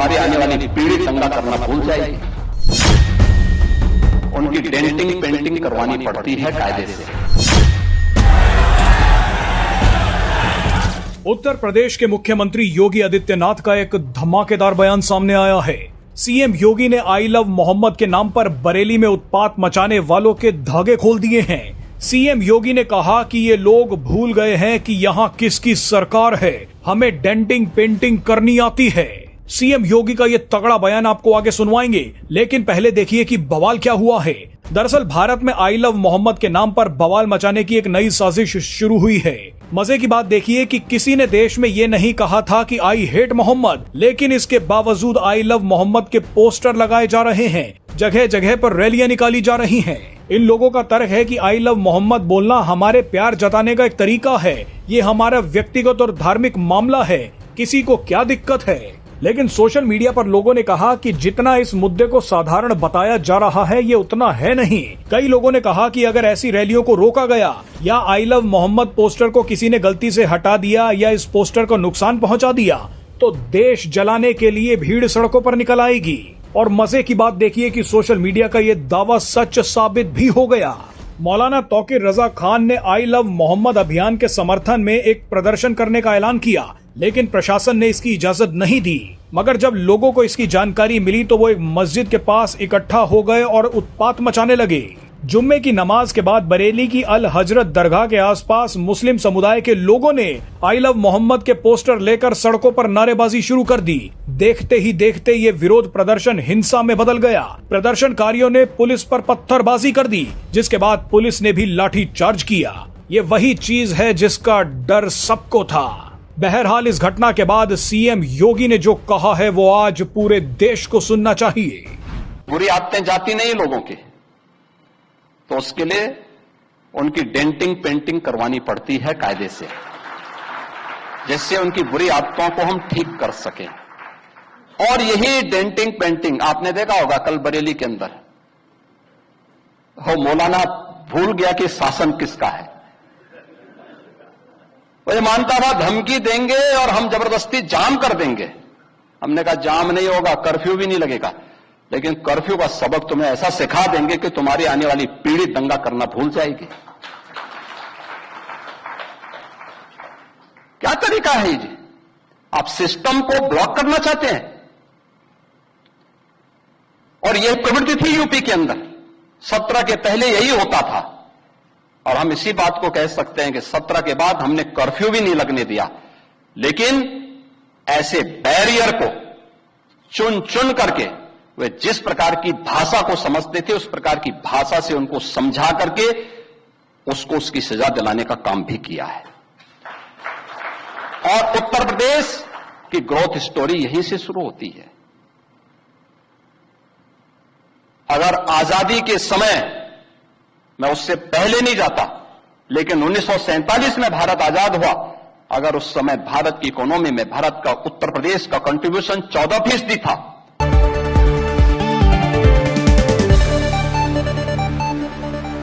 तुम्हारी आने वाली पीढ़ी दंगा करना भूल जाएगी। उनकी डेंटिंग पेंटिंग करवानी पड़ती है कायदे से। उत्तर प्रदेश के मुख्यमंत्री योगी आदित्यनाथ का एक धमाकेदार बयान सामने आया है। सीएम योगी ने आई लव मोहम्मद के नाम पर बरेली में उत्पात मचाने वालों के धागे खोल दिए हैं। सीएम योगी ने कहा कि ये लोग भूल गए हैं कि यहाँ किसकी सरकार है, हमें डेंटिंग पेंटिंग करनी आती है। सीएम योगी का ये तगड़ा बयान आपको आगे सुनवाएंगे, लेकिन पहले देखिए कि बवाल क्या हुआ है। दरअसल भारत में आई लव मोहम्मद के नाम पर बवाल मचाने की एक नई साजिश शुरू हुई है। मजे की बात देखिए कि किसी ने देश में ये नहीं कहा था कि आई हेट मोहम्मद, लेकिन इसके बावजूद आई लव मोहम्मद के पोस्टर लगाए जा रहे हैं, जगह जगह पर रैलियां निकाली जा रही हैं। इन लोगों का तर्क है कि आई लव मोहम्मद बोलना हमारे प्यार जताने का एक तरीका है, ये हमारा व्यक्तिगत और धार्मिक मामला है, किसी को क्या दिक्कत है। लेकिन सोशल मीडिया पर लोगों ने कहा कि जितना इस मुद्दे को साधारण बताया जा रहा है ये उतना है नहीं। कई लोगों ने कहा कि अगर ऐसी रैलियों को रोका गया या आई लव मोहम्मद पोस्टर को किसी ने गलती से हटा दिया या इस पोस्टर को नुकसान पहुंचा दिया तो देश जलाने के लिए भीड़ सड़कों पर निकल आएगी। और मजे की बात देखिए कि सोशल मीडिया का ये दावा सच साबित भी हो गया। मौलाना तौकीर रजा खान ने आई लव मोहम्मद अभियान के समर्थन में एक प्रदर्शन करने का ऐलान किया, लेकिन प्रशासन ने इसकी इजाजत नहीं दी। मगर जब लोगों को इसकी जानकारी मिली तो वो एक मस्जिद के पास इकट्ठा हो गए और उत्पात मचाने लगे। जुम्मे की नमाज के बाद बरेली की अल हजरत दरगाह के आसपास मुस्लिम समुदाय के लोगों ने आई लव मोहम्मद के पोस्टर लेकर सड़कों पर नारेबाजी शुरू कर दी। देखते ही देखते ये विरोध प्रदर्शन हिंसा में बदल गया। प्रदर्शनकारियों ने पुलिस पर पत्थरबाजी कर दी, जिसके बाद पुलिस ने भी लाठी चार्ज किया। ये वही चीज है जिसका डर सबको था। बहरहाल इस घटना के बाद सीएम योगी ने जो कहा है वो आज पूरे देश को सुनना चाहिए। बुरी आदतें जाती नहीं लोगों की, तो उसके लिए उनकी डेंटिंग पेंटिंग करवानी पड़ती है कायदे से, जिससे उनकी बुरी आदतों को हम ठीक कर सकें। और यही डेंटिंग पेंटिंग आपने देखा होगा कल बरेली के अंदर वो मौलाना भूल गया कि शासन किसका है। वो ये मानता था धमकी देंगे और हम जबरदस्ती जाम कर देंगे। हमने कहा जाम नहीं होगा, कर्फ्यू भी नहीं लगेगा, लेकिन कर्फ्यू का सबक तुम्हें ऐसा सिखा देंगे कि तुम्हारी आने वाली पीढ़ी दंगा करना भूल जाएगी। क्या तरीका है जी? आप सिस्टम को ब्लॉक करना चाहते हैं। और यह प्रवृत्ति थी यूपी के अंदर, 17 के पहले यही होता था। और हम इसी बात को कह सकते हैं कि 17 के बाद हमने कर्फ्यू भी नहीं लगने दिया, लेकिन ऐसे बैरियर को चुन चुन करके वे जिस प्रकार की भाषा को समझते थे उस प्रकार की भाषा से उनको समझा करके उसको उसकी सजा दिलाने का काम भी किया है। और उत्तर प्रदेश की ग्रोथ स्टोरी यहीं से शुरू होती है। अगर आजादी के समय, मैं उससे पहले नहीं जाता, लेकिन 1947 में भारत आजाद हुआ, अगर उस समय भारत की इकोनॉमी में भारत का उत्तर प्रदेश का कंट्रीब्यूशन 14% था,